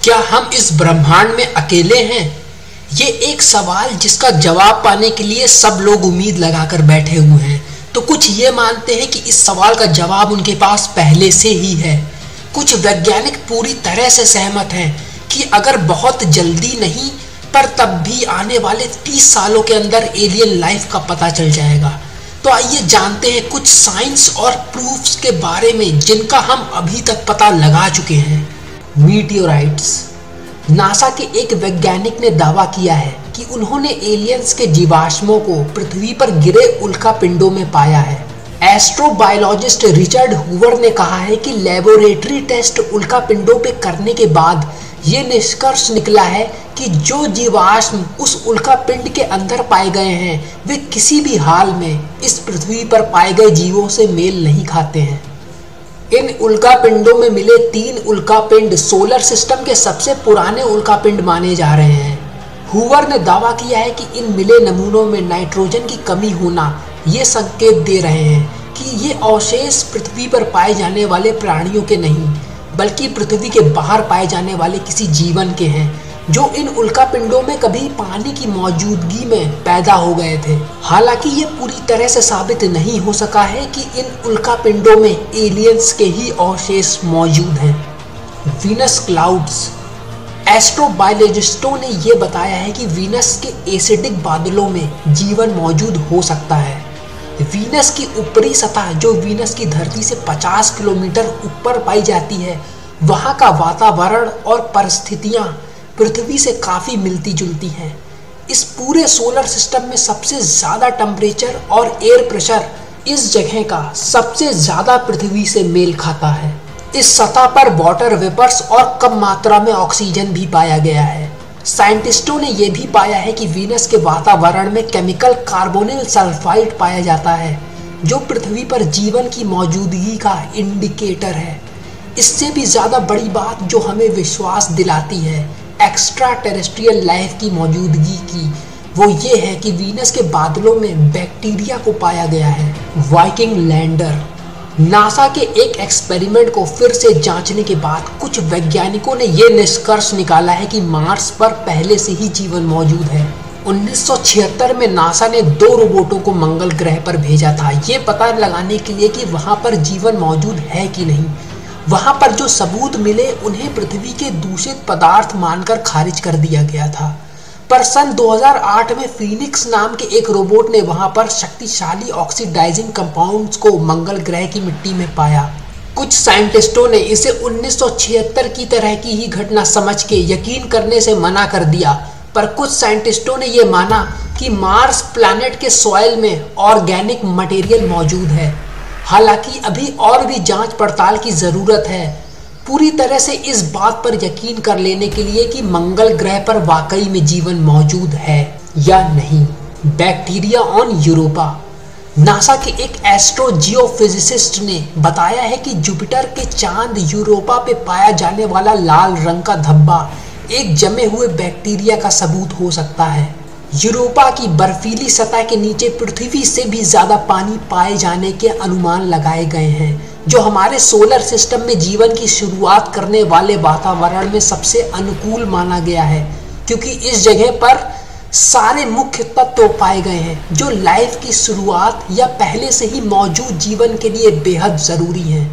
क्या हम इस ब्रह्मांड में अकेले हैं? ये एक सवाल जिसका जवाब पाने के लिए सब लोग उम्मीद लगाकर बैठे हुए हैं। तो कुछ ये मानते हैं कि इस सवाल का जवाब उनके पास पहले से ही है। कुछ वैज्ञानिक पूरी तरह से सहमत हैं कि अगर बहुत जल्दी नहीं पर तब भी आने वाले 30 सालों के अंदर एलियन लाइफ का पता चल जाएगा। तो आइए जानते हैं कुछ साइंस और प्रूफ्स के बारे में जिनका हम अभी तक पता लगा चुके हैं। मीटियोराइट्स। नासा के एक वैज्ञानिक ने दावा किया है कि उन्होंने एलियंस के जीवाश्मों को पृथ्वी पर गिरे उल्कापिंडों में पाया है। एस्ट्रोबायोलॉजिस्ट रिचर्ड हूवर ने कहा है कि लेबोरेटरी टेस्ट उल्कापिंडों पे करने के बाद ये निष्कर्ष निकला है कि जो जीवाश्म उस उल्कापिंड के अंदर पाए गए हैं वे किसी भी हाल में इस पृथ्वी पर पाए गए जीवों से मेल नहीं खाते हैं। इन उल्कापिंडों में मिले 3 उल्कापिंड सोलर सिस्टम के सबसे पुराने उल्कापिंड माने जा रहे हैं। हूवर ने दावा किया है कि इन मिले नमूनों में नाइट्रोजन की कमी होना ये संकेत दे रहे हैं कि ये अवशेष पृथ्वी पर पाए जाने वाले प्राणियों के नहीं बल्कि पृथ्वी के बाहर पाए जाने वाले किसी जीवन के हैं जो इन उल्कापिंडों में कभी पानी की मौजूदगी में पैदा हो गए थे। हालांकि ये पूरी तरह से साबित नहीं हो सका है कि इन उल्कापिंडों में एलियंस के ही अवशेष मौजूद हैं। Venus clouds. एस्ट्रोबायोलॉजिस्टों ने यह बताया है कि वीनस के एसिडिक बादलों में जीवन मौजूद हो सकता है। वीनस की ऊपरी सतह जो वीनस की धरती से 50 किलोमीटर ऊपर पाई जाती है, वहाँ का वातावरण और परिस्थितियाँ पृथ्वी से काफ़ी मिलती जुलती हैं। इस पूरे सोलर सिस्टम में सबसे ज़्यादा टेम्परेचर और एयर प्रेशर इस जगह का सबसे ज़्यादा पृथ्वी से मेल खाता है। इस सतह पर वाटर वेपर्स और कम मात्रा में ऑक्सीजन भी पाया गया है। साइंटिस्टों ने यह भी पाया है कि वीनस के वातावरण में केमिकल कार्बोनिल सल्फाइड पाया जाता है जो पृथ्वी पर जीवन की मौजूदगी का इंडिकेटर है। इससे भी ज़्यादा बड़ी बात जो हमें विश्वास दिलाती है एक्स्ट्रा टेरेस्ट्रियल लाइफ की मौजूदगी की, वो ये है कि वीनस के बादलों में बैक्टीरिया को पाया गया है। Viking lander. नासा के एक एक्सपेरिमेंट को फिर से जांचने के बाद कुछ वैज्ञानिकों ने यह निष्कर्ष निकाला है कि मार्स पर पहले से ही जीवन मौजूद है। 1976 में नासा ने 2 रोबोटों को मंगल ग्रह पर भेजा था ये पता लगाने के लिए कि वहां पर जीवन मौजूद है कि नहीं। वहां पर जो सबूत मिले उन्हें पृथ्वी के दूषित पदार्थ मानकर खारिज कर दिया गया था। पर सन 2008 में फीनिक्स नाम के एक रोबोट ने वहां पर शक्तिशाली ऑक्सीडाइजिंग कंपाउंड्स को मंगल ग्रह की मिट्टी में पाया। कुछ साइंटिस्टों ने इसे 1976 की तरह की ही घटना समझ के यकीन करने से मना कर दिया, पर कुछ साइंटिस्टों ने यह माना कि मार्स प्लैनेट के सॉइल में ऑर्गेनिक मटेरियल मौजूद है। हालांकि अभी और भी जांच पड़ताल की ज़रूरत है पूरी तरह से इस बात पर यकीन कर लेने के लिए कि मंगल ग्रह पर वाकई में जीवन मौजूद है या नहीं। Bacteria on Europa. नासा के एक एस्ट्रोजियोफिजिसिस्ट ने बताया है कि जुपिटर के चांद यूरोपा पे पाया जाने वाला लाल रंग का धब्बा एक जमे हुए बैक्टीरिया का सबूत हो सकता है। यूरोपा की बर्फीली सतह के नीचे पृथ्वी से भी ज़्यादा पानी पाए जाने के अनुमान लगाए गए हैं जो हमारे सोलर सिस्टम में जीवन की शुरुआत करने वाले वातावरण में सबसे अनुकूल माना गया है, क्योंकि इस जगह पर सारे मुख्य तत्व पाए गए हैं जो लाइफ की शुरुआत या पहले से ही मौजूद जीवन के लिए बेहद ज़रूरी हैं।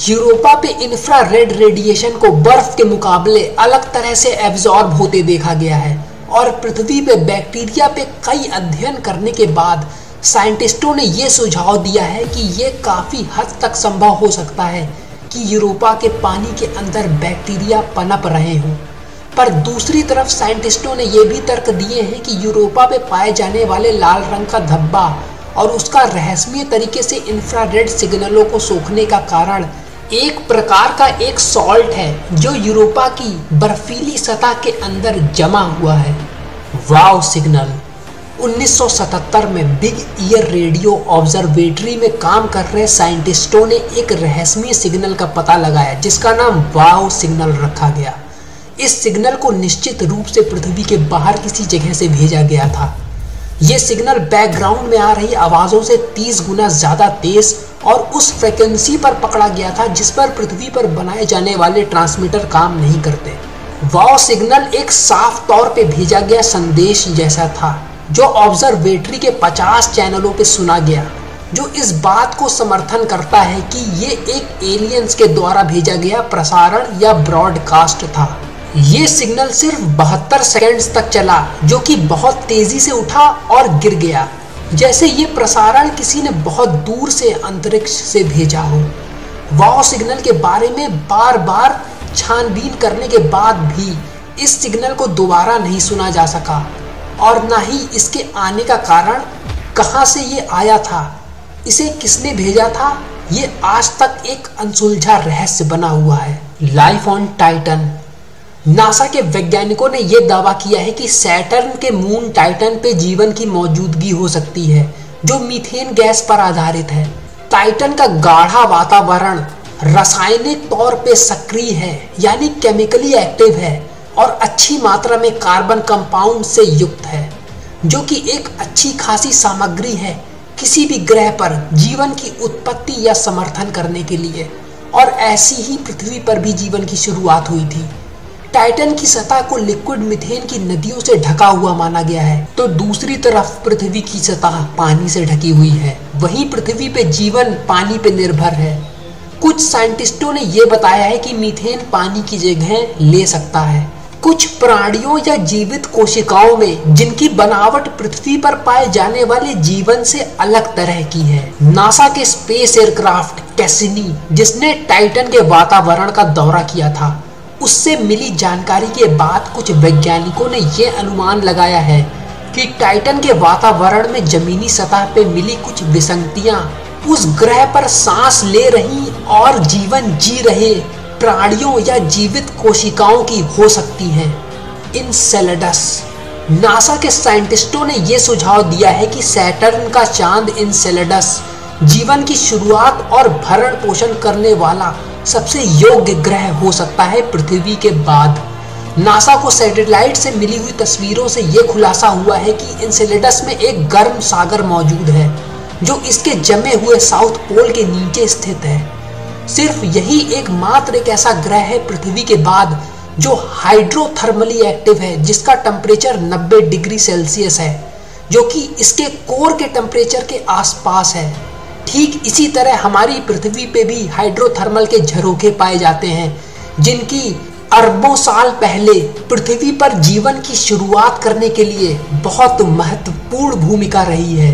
यूरोपा पे इंफ्रारेड रेडिएशन को बर्फ के मुकाबले अलग तरह से एब्जॉर्ब होते देखा गया है और पृथ्वी पे बैक्टीरिया पे कई अध्ययन करने के बाद साइंटिस्टों ने यह सुझाव दिया है कि यह काफ़ी हद तक संभव हो सकता है कि यूरोपा के पानी के अंदर बैक्टीरिया पनप रहे हों। पर दूसरी तरफ साइंटिस्टों ने यह भी तर्क दिए हैं कि यूरोपा पे पाए जाने वाले लाल रंग का धब्बा और उसका रहस्यमय तरीके से इंफ्रारेड सिग्नलों को सोखने का कारण एक प्रकार का एक सॉल्ट है जो यूरोपा की बर्फीली सतह के अंदर जमा हुआ है। वाव सिग्नल। 1977 में बिग ईयर रेडियो ऑब्जर्वेटरी में काम कर रहे साइंटिस्टों ने एक रहस्यमय सिग्नल का पता लगाया जिसका नाम वाव सिग्नल रखा गया। इस सिग्नल को निश्चित रूप से पृथ्वी के बाहर किसी जगह से भेजा गया था। ये सिग्नल बैकग्राउंड में आ रही आवाज़ों से 30 गुना ज़्यादा तेज और उस फ्रीक्वेंसी पर पकड़ा गया था जिस पर पृथ्वी पर बनाए जाने वाले ट्रांसमीटर काम नहीं करते। वाव सिग्नल एक साफ तौर पे भेजा गया संदेश जैसा था, जो ऑब्जर्वेटरी के 50 चैनलों पे सुना गया, जो इस बात को समर्थन करता है कि ये एक एलियंस के द्वारा भेजा गया प्रसारण या ब्रॉडकास्ट था। ये सिग्नल सिर्फ 72 सेकंड्स तक चला, जो कि बहुत तेजी से उठा और गिर गया, जैसे ये प्रसारण किसी ने बहुत दूर से अंतरिक्ष से भेजा हो। वाव सिग्नल के बारे में बार बार छानबीन करने के बाद भी इस सिग्नल को दोबारा नहीं सुना जा सका, और न ही इसके आने का कारण, कहां से ये आया था, इसे किसने भेजा था, ये आज तक एक अनसुलझा रहस्य बना हुआ है। Life on Titan. नासा के वैज्ञानिकों ने यह दावा किया है कि सैटर्न के मून टाइटन पे जीवन की मौजूदगी हो सकती है, जो मीथेन गैस पर आधारित है। टाइटन का गाढ़ा वातावरण रासायनिक तौर पे सक्रिय है, यानी केमिकली एक्टिव है, और अच्छी मात्रा में कार्बन कंपाउंड से युक्त है, जो कि एक अच्छी खासी सामग्री है किसी भी ग्रह पर जीवन की उत्पत्ति या समर्थन करने के लिए। और ऐसी ही पृथ्वी पर भी जीवन की शुरुआत हुई थी। टाइटन की सतह को लिक्विड मीथेन की नदियों से ढका हुआ माना गया है, तो दूसरी तरफ पृथ्वी की सतह पानी से ढकी हुई है। वहीं पृथ्वी पे जीवन पानी पे निर्भर है। कुछ साइंटिस्टों ने यह बताया है कि मीथेन पानी की जगह ले सकता है कुछ प्राणियों या जीवित कोशिकाओं में, जिनकी बनावट पृथ्वी पर पाए जाने वाले जीवन से अलग तरह की है। नासा के स्पेस एयरक्राफ्ट कैसिनी, जिसने टाइटन के वातावरण का दौरा किया था, उससे मिली जानकारी के बाद कुछ वैज्ञानिकों ने यह अनुमान लगाया है कि टाइटन के वातावरण में जमीनी सतह पे मिली कुछ विसंगतियां उस ग्रह पर सांस ले रही और जीवन जी रहे प्राणियों या जीवित कोशिकाओं की हो सकती हैं। इनसेलेडस। नासा के साइंटिस्टों ने यह सुझाव दिया है कि सैटर्न का चांद इनसेलेडस जीवन की शुरुआत और भरण पोषण करने वाला सबसे योग्य ग्रह हो सकता है पृथ्वी के बाद। नासा को सैटेलाइट से मिली हुई तस्वीरों से यह खुलासा हुआ है कि इनसेलेडस में एक गर्म सागर मौजूद है, जो इसके जमे हुए साउथ पोल के नीचे स्थित है। सिर्फ यही एकमात्र एक ऐसा ग्रह है पृथ्वी के बाद जो हाइड्रोथर्मली एक्टिव है, जिसका टेम्परेचर 90 डिग्री सेल्सियस है, जो कि इसके कोर के टेम्परेचर के आसपास है। ठीक इसी तरह हमारी पृथ्वी पे भी हाइड्रोथर्मल के झरोखे पाए जाते हैं, जिनकी अरबों साल पहले पृथ्वी पर जीवन की शुरुआत करने के लिए बहुत महत्वपूर्ण भूमिका रही है।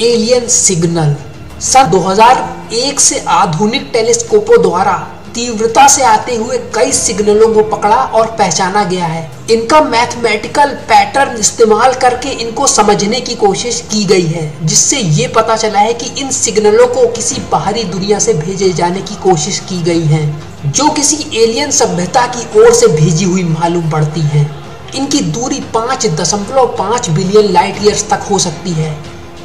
Alien signal. सन 2001 से आधुनिक टेलीस्कोपों द्वारा तीव्रता से आते हुए कई सिग्नलों को पकड़ा और पहचाना गया है। इनका मैथमेटिकल पैटर्न इस्तेमाल करके इनको समझने की कोशिश की गई है, जिससे ये पता चला है कि इन सिग्नलों को किसी बाहरी दुनिया से भेजे जाने की कोशिश की गई है, जो किसी एलियन सभ्यता की ओर से भेजी हुई मालूम पड़ती है। इनकी दूरी 5.5 बिलियन लाइट ईयर्स तक हो सकती है,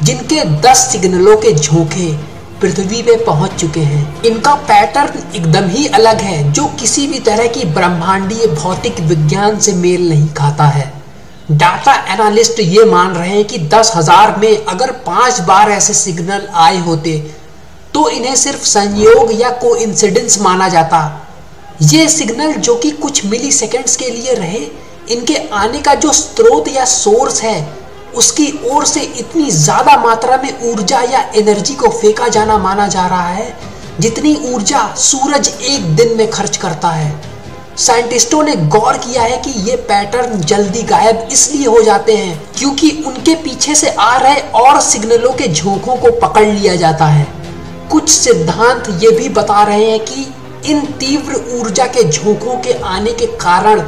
जिनके 10 सिग्नलों के झोंके पृथ्वी पे पहुंच चुके हैं। इनका पैटर्न एकदम ही अलग है, जो किसी भी तरह की ब्रह्मांडीय भौतिक विज्ञान से मेल नहीं खाता है। डाटा एनालिस्ट ये मान रहे हैं कि 10,000 में अगर 5 बार ऐसे सिग्नल आए होते तो इन्हें सिर्फ संयोग या कोइंसिडेंस माना जाता। ये सिग्नल जो कि कुछ मिली सेकेंड्स के लिए रहे, इनके आने का जो स्रोत या सोर्स है, उसकी ओर से इतनी ज्यादा मात्रा में ऊर्जा या एनर्जी को फेंका जाना माना जा रहा है, जितनी ऊर्जा सूरज एक दिन में खर्च करता है। साइंटिस्टों ने गौर किया है कि ये पैटर्न जल्दी गायब इसलिए हो जाते हैं क्योंकि उनके पीछे से आ रहे और सिग्नलों के झोंकों को पकड़ लिया जाता है। कुछ सिद्धांत ये भी बता रहे हैं कि इन तीव्र ऊर्जा के झोंकों के आने के कारण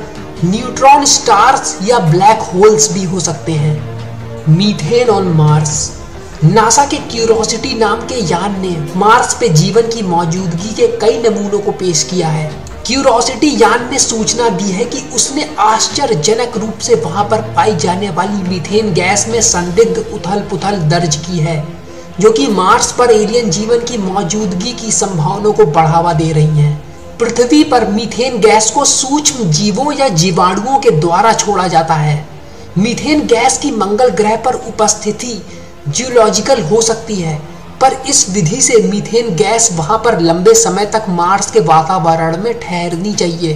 न्यूट्रॉन स्टार्स या ब्लैक होल्स भी हो सकते हैं। Methane on Mars. नासा के क्यूरोसिटी नाम के यान ने मार्स पे जीवन की मौजूदगी के कई नमूनों को पेश किया है। क्यूरोसिटी यान ने सूचना दी है कि उसने आश्चर्यजनक रूप से वहां पर पाई जाने वाली मीथेन गैस में संदिग्ध उथल पुथल दर्ज की है, जो कि मार्स पर एलियन जीवन की मौजूदगी की संभावनाओं को बढ़ावा दे रही हैं। पृथ्वी पर मीथेन गैस को सूक्ष्म जीवों या जीवाणुओं के द्वारा छोड़ा जाता है। मीथेन गैस की मंगल ग्रह पर उपस्थिति जियोलॉजिकल हो सकती है, पर इस विधि से मीथेन गैस वहां पर लंबे समय तक मार्स के वातावरण में ठहरनी चाहिए,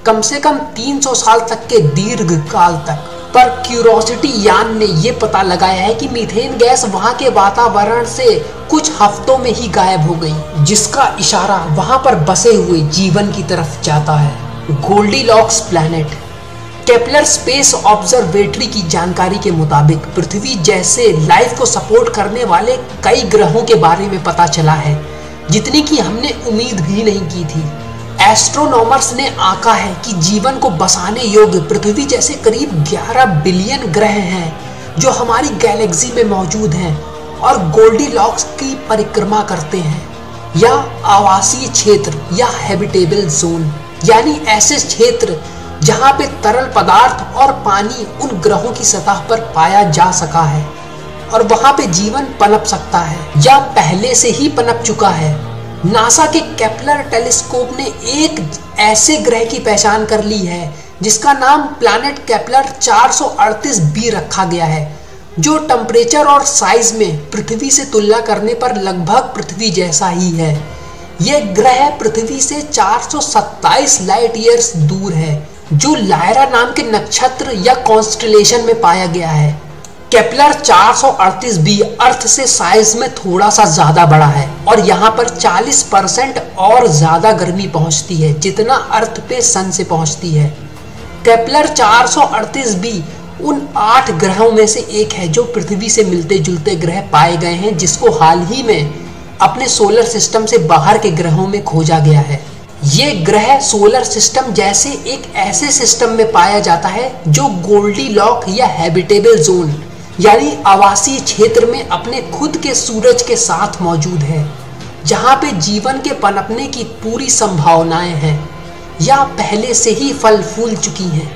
कम से कम 300 साल तक के दीर्घ काल तक। पर क्यूरोसिटी यान ने यह पता लगाया है कि मीथेन गैस वहां के वातावरण से कुछ हफ्तों में ही गायब हो गई, जिसका इशारा वहां पर बसे हुए जीवन की तरफ जाता है। Goldilocks planet. Kepler space observatory की जानकारी के मुताबिक पृथ्वी जैसे लाइफ को सपोर्ट करने वाले कई ग्रहों के बारे में पता चला है, जितनी की हमने उम्मीद भी नहीं की थी। एस्ट्रोनॉमर्स ने आंका है कि जीवन को बसाने योग्य पृथ्वी जैसे करीब 11 बिलियन ग्रह हैं जो हमारी गैलेक्सी में मौजूद हैं और गोल्डीलॉक्स की परिक्रमा करते हैं, या आवासीय क्षेत्र या हैबिटेबल जोन, यानी ऐसे क्षेत्र जहां पे तरल पदार्थ और पानी उन ग्रहों की सतह पर पाया जा सका है और वहां पे जीवन पनप सकता है या पहले से ही पनप चुका है। नासा के केपलर टेलीस्कोप ने एक ऐसे ग्रह की पहचान कर ली है जिसका नाम प्लैनेट केपलर 438b रखा गया है, जो टेम्परेचर और साइज में पृथ्वी से तुलना करने पर लगभग पृथ्वी जैसा ही है। यह ग्रह पृथ्वी से 427 लाइट ईयर्स दूर है, जो लायरा नाम के नक्षत्र या कॉन्स्टेलेशन में पाया गया है। केपलर 438b अर्थ से साइज में थोड़ा सा ज्यादा बड़ा है और यहाँ पर 40% और ज्यादा गर्मी पहुंचती है जितना अर्थ पे सन से पहुंचती है। केपलर 438b उन 8 ग्रहों में से एक है जो पृथ्वी से मिलते जुलते ग्रह पाए गए हैं, जिसको हाल ही में अपने सोलर सिस्टम से बाहर के ग्रहों में खोजा गया है। ये ग्रह सोलर सिस्टम जैसे एक ऐसे सिस्टम में पाया जाता है जो गोल्डीलॉक या हैबिटेबल जोन यानी आवासीय क्षेत्र में अपने खुद के सूरज के साथ मौजूद है, जहां पे जीवन के पनपने की पूरी संभावनाएं हैं या पहले से ही फल फूल चुकी हैं।